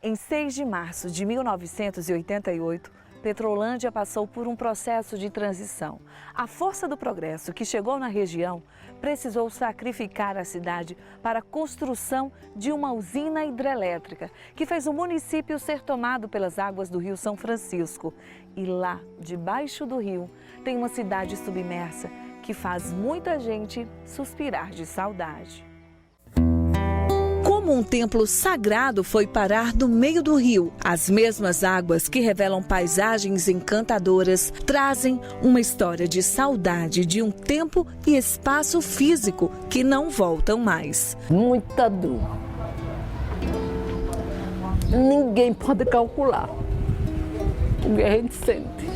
Em 6 de março de 1988, Petrolândia passou por um processo de transição. A força do progresso que chegou na região precisou sacrificar a cidade para a construção de uma usina hidrelétrica, que fez o município ser tomado pelas águas do Rio São Francisco. E lá, debaixo do rio, tem uma cidade submersa que faz muita gente suspirar de saudade. Como um templo sagrado foi parar no meio do rio, as mesmas águas que revelam paisagens encantadoras trazem uma história de saudade de um tempo e espaço físico que não voltam mais. Muita dor. Ninguém pode calcular o que a gente sente.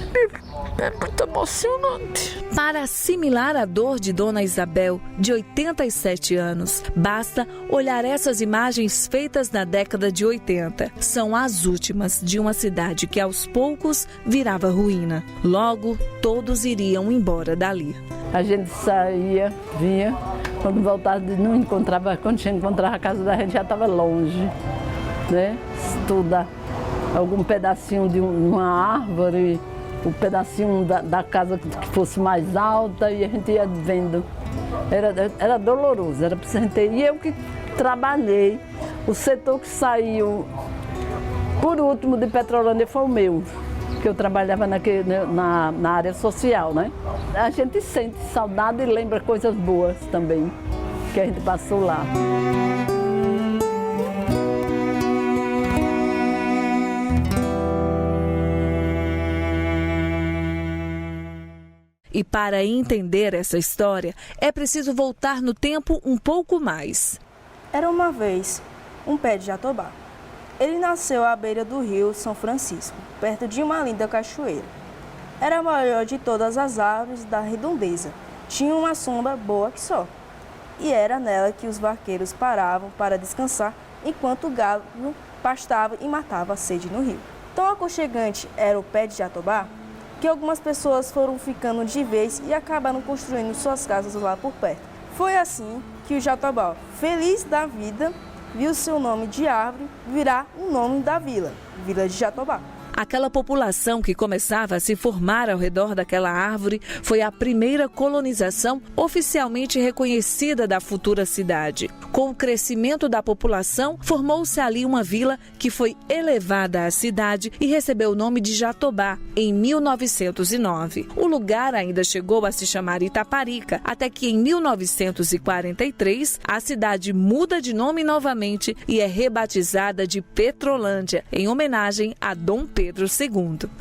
É muito emocionante. Para assimilar a dor de Dona Isabel, de 87 anos, basta olhar essas imagens feitas na década de 80. São as últimas de uma cidade que aos poucos virava ruína. Logo, todos iriam embora dali. A gente saía, vinha, quando voltava não encontrava, quando encontrava a casa da gente já estava longe, né? Estudar algum pedacinho de uma árvore, um pedacinho da casa que fosse mais alta e a gente ia vendo. Era doloroso, era para a gente ter. E eu que trabalhei, o setor que saiu por último de Petrolândia foi o meu, que eu trabalhava na área social, né? A gente sente saudade e lembra coisas boas também que a gente passou lá. E para entender essa história, é preciso voltar no tempo um pouco mais. Era uma vez um pé de jatobá. Ele nasceu à beira do rio São Francisco, perto de uma linda cachoeira. Era a maior de todas as árvores da redondeza. Tinha uma sombra boa que só. E era nela que os vaqueiros paravam para descansar, enquanto o gado pastava e matava a sede no rio. Tão aconchegante era o pé de jatobá, que algumas pessoas foram ficando de vez e acabaram construindo suas casas lá por perto. Foi assim que o jatobá, feliz da vida, viu seu nome de árvore virar o nome da vila, Vila de Jatobá. Aquela população que começava a se formar ao redor daquela árvore foi a primeira colonização oficialmente reconhecida da futura cidade. Com o crescimento da população, formou-se ali uma vila que foi elevada à cidade e recebeu o nome de Jatobá em 1909. O lugar ainda chegou a se chamar Itaparica, até que em 1943 a cidade muda de nome novamente e é rebatizada de Petrolândia, em homenagem a Dom Pedro II.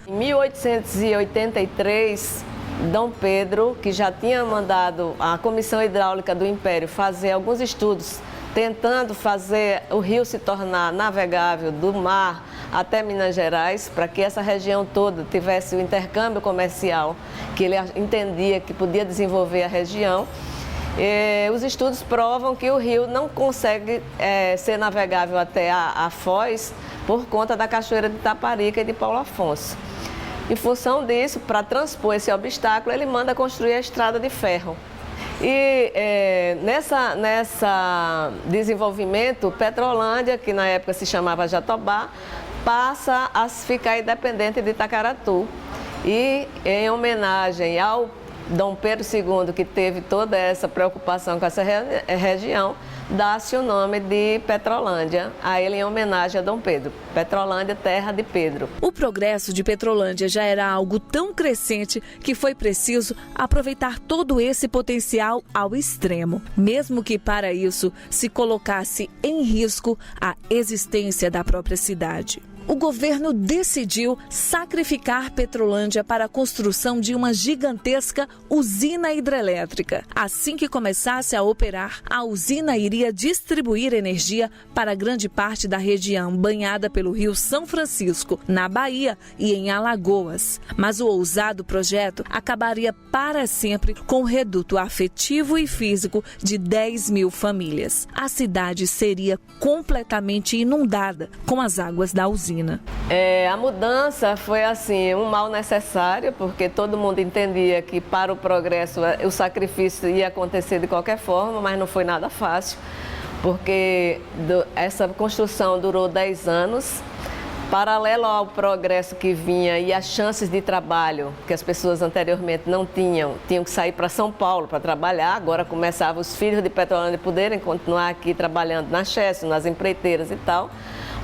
Em 1883, Dom Pedro, que já tinha mandado a Comissão Hidráulica do Império fazer alguns estudos, tentando fazer o rio se tornar navegável do mar até Minas Gerais, para que essa região toda tivesse o intercâmbio comercial que ele entendia que podia desenvolver a região. Os estudos provam que o rio não consegue ser navegável até a Foz por conta da cachoeira de Itaparica e de Paulo Afonso. Em função disso, para transpor esse obstáculo, ele manda construir a estrada de ferro. E nessa desenvolvimento, Petrolândia, que na época se chamava Jatobá, passa a ficar independente de Itacaratu. E em homenagem ao Dom Pedro II, que teve toda essa preocupação com essa região, dá-se o nome de Petrolândia, a ele em homenagem a Dom Pedro. Petrolândia, terra de Pedro. O progresso de Petrolândia já era algo tão crescente que foi preciso aproveitar todo esse potencial ao extremo, mesmo que para isso se colocasse em risco a existência da própria cidade. O governo decidiu sacrificar Petrolândia para a construção de uma gigantesca usina hidrelétrica. Assim que começasse a operar, a usina iria distribuir energia para grande parte da região banhada pelo Rio São Francisco, na Bahia e em Alagoas. Mas o ousado projeto acabaria para sempre com o reduto afetivo e físico de 10 mil famílias. A cidade seria completamente inundada com as águas da usina. A mudança foi assim, um mal necessário, porque todo mundo entendia que para o progresso o sacrifício ia acontecer de qualquer forma, mas não foi nada fácil, porque essa construção durou 10 anos. Paralelo ao progresso que vinha e as chances de trabalho que as pessoas anteriormente não tinham que sair para São Paulo para trabalhar, agora começavam os filhos de Petrolândia poderem continuar aqui trabalhando na Chesf, nas empreiteiras e tal.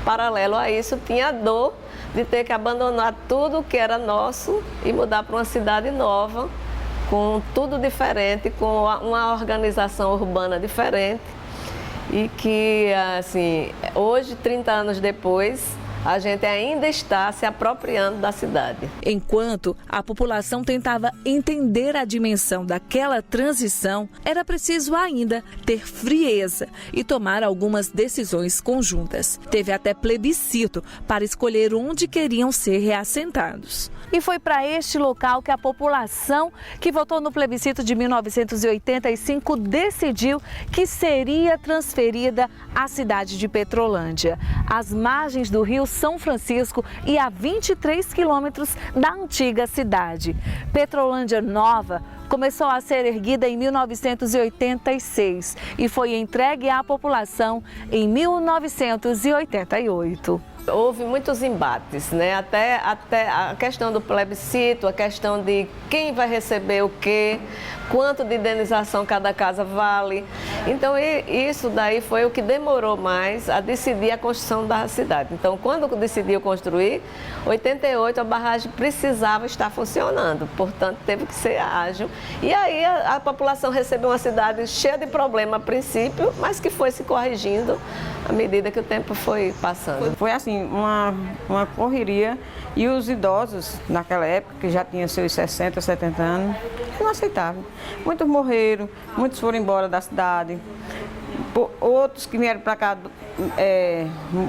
Paralelo a isso, tinha a dor de ter que abandonar tudo que era nosso e mudar para uma cidade nova, com tudo diferente, com uma organização urbana diferente e que, assim, hoje, 30 anos depois, a gente ainda está se apropriando da cidade. Enquanto a população tentava entender a dimensão daquela transição, era preciso ainda ter frieza e tomar algumas decisões conjuntas. Teve até plebiscito para escolher onde queriam ser reassentados. E foi para este local que a população que votou no plebiscito de 1985 decidiu que seria transferida à cidade de Petrolândia, às margens do rio São Francisco e a 23 quilômetros da antiga cidade. Petrolândia Nova começou a ser erguida em 1986 e foi entregue à população em 1988. Houve muitos embates, né? Até a questão do plebiscito, a questão de quem vai receber o quê, quanto de indenização cada casa vale. Então, isso daí foi o que demorou mais a decidir a construção da cidade. Então, quando decidiu construir, 88 a barragem precisava estar funcionando, portanto, teve que ser ágil. E aí a população recebeu uma cidade cheia de problema a princípio, mas que foi se corrigindo à medida que o tempo foi passando. Foi assim, uma correria, e os idosos naquela época, que já tinham seus 60, 70 anos, não aceitavam. Muitos morreram, muitos foram embora da cidade, outros que vieram para cá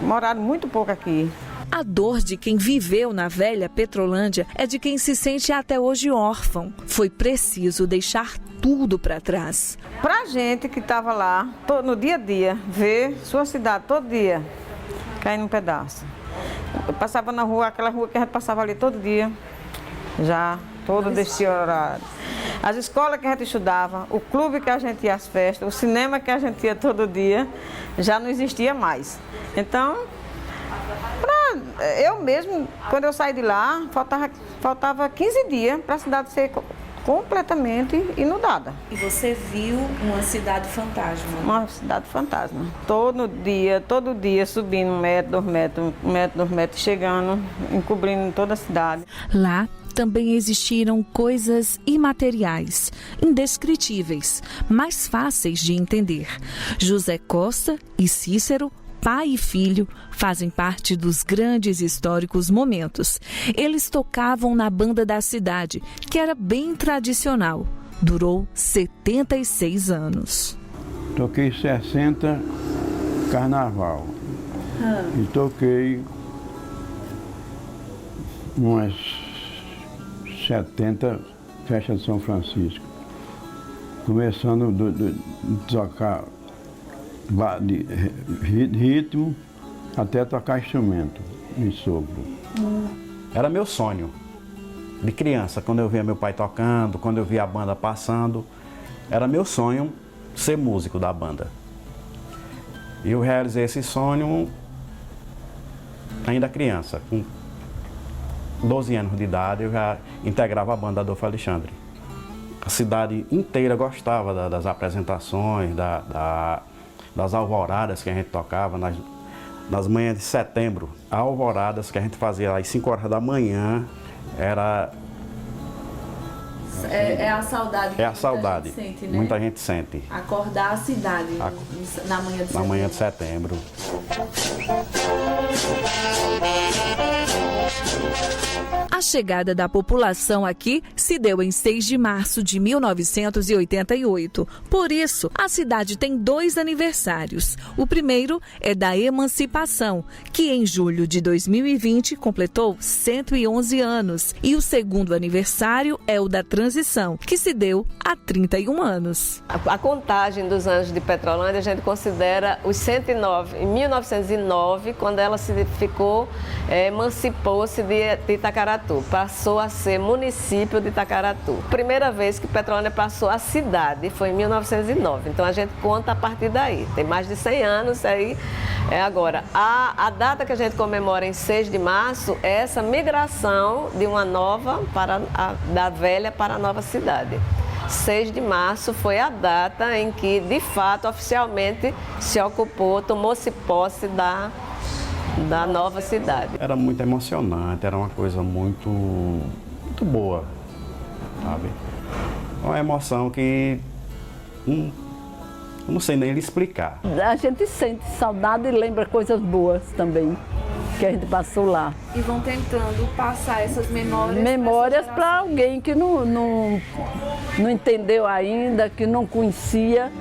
moraram muito pouco aqui. A dor de quem viveu na velha Petrolândia é de quem se sente até hoje órfão. Foi preciso deixar tudo para trás. Para a gente que estava lá, no dia a dia, ver sua cidade todo dia caindo um pedaço. Eu passava na rua, aquela rua que a gente passava ali todo dia, já todo desse horário. As escolas que a gente estudava, o clube que a gente ia às festas, o cinema que a gente ia todo dia, já não existia mais. Então, eu mesmo, quando eu saí de lá, faltava 15 dias para a cidade ser completamente inundada. E você viu uma cidade fantasma? Uma cidade fantasma. Todo dia subindo 1 metro, 2 metros, 1 metro, 2 metros, chegando, encobrindo toda a cidade. Lá também existiram coisas imateriais, indescritíveis, mas fáceis de entender. José Costa e Cícero, pai e filho, fazem parte dos grandes históricos momentos. Eles tocavam na banda da cidade, que era bem tradicional. Durou 76 anos. Toquei 60 carnaval e toquei umas 70 festas de São Francisco. Começando de tocar de ritmo até tocar instrumento e sopro. Era meu sonho de criança, quando eu via meu pai tocando, quando eu via a banda passando, era meu sonho ser músico da banda. E eu realizei esse sonho ainda criança, com 12 anos de idade, eu já integrava a banda Adolfo Alexandre. A cidade inteira gostava das apresentações, das alvoradas que a gente tocava nas manhãs de setembro. Alvoradas que a gente fazia às 5 horas da manhã, era... É a saudade que é a saudade. Muita gente sente, né? Muita gente sente. Acordar a cidade na manhã de setembro. Na manhã de setembro. A chegada da população aqui se deu em 6 de março de 1988. Por isso, a cidade tem 2 aniversários. O primeiro é da emancipação, que em julho de 2020 completou 111 anos. E o segundo aniversário é o da transição, que se deu há 31 anos. A contagem dos anos de Petrolândia, a gente considera os 109. Em 1909, quando ela emancipou-se de Itacaratu, Itacaratu, passou a ser município de Itacaratu. Primeira vez que Petrolândia passou a cidade foi em 1909, então a gente conta a partir daí. Tem mais de 100 anos aí. Agora, a data que a gente comemora em 6 de março é essa migração de uma nova, da velha para a nova cidade. 6 de março foi a data em que, de fato, oficialmente se ocupou, tomou-se posse da nova cidade. Era muito emocionante, era uma coisa muito boa, sabe? Uma emoção que eu não sei nem lhe explicar. A gente sente saudade e lembra coisas boas também, que a gente passou lá. E vão tentando passar essas memórias. Memórias para alguém que não entendeu ainda, que não conhecia.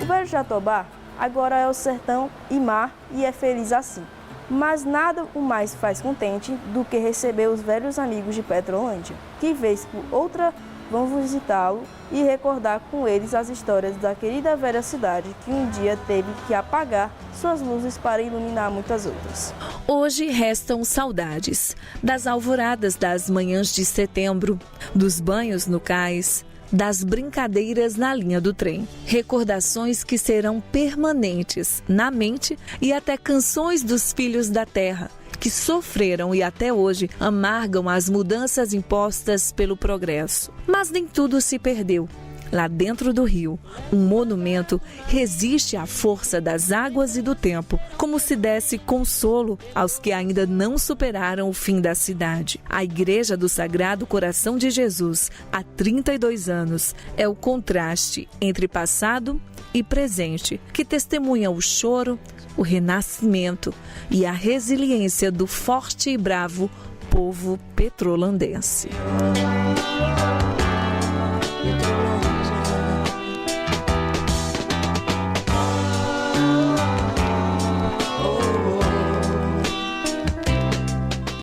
O Velho Jatobá agora é o sertão e mar e é feliz assim. Mas nada o mais faz contente do que receber os velhos amigos de Petrolândia, que vez por outra vão visitá-lo e recordar com eles as histórias da querida velha cidade que um dia teve que apagar suas luzes para iluminar muitas outras. Hoje restam saudades das alvoradas das manhãs de setembro, dos banhos no cais, das brincadeiras na linha do trem. Recordações que serão permanentes na mente e até canções dos filhos da terra, que sofreram e até hoje amargam as mudanças impostas pelo progresso. Mas nem tudo se perdeu. Lá dentro do rio, um monumento resiste à força das águas e do tempo, como se desse consolo aos que ainda não superaram o fim da cidade. A Igreja do Sagrado Coração de Jesus, há 32 anos, é o contraste entre passado e presente, que testemunha o choro, o renascimento e a resiliência do forte e bravo povo petrolandense.